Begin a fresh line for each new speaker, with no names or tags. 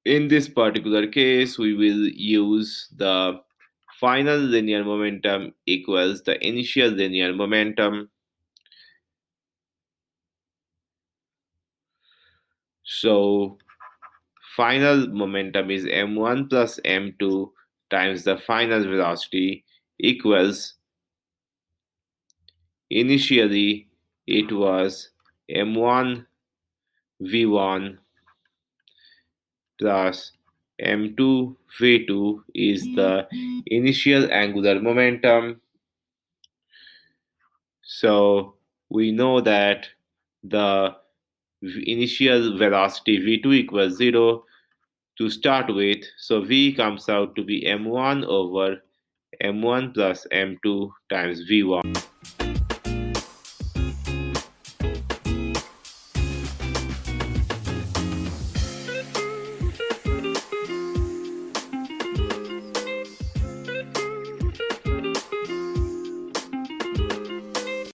In this particular case, we will use the final linear momentum equals the initial linear momentum. So final momentum is m1 plus m2 times the final velocity equals, initially it was m1 v1 plus m2 v2 is the initial angular momentum. So we know that the initial velocity v2 equals 0 to start with. So v comes out to be m1 over m1 plus m2 times v1.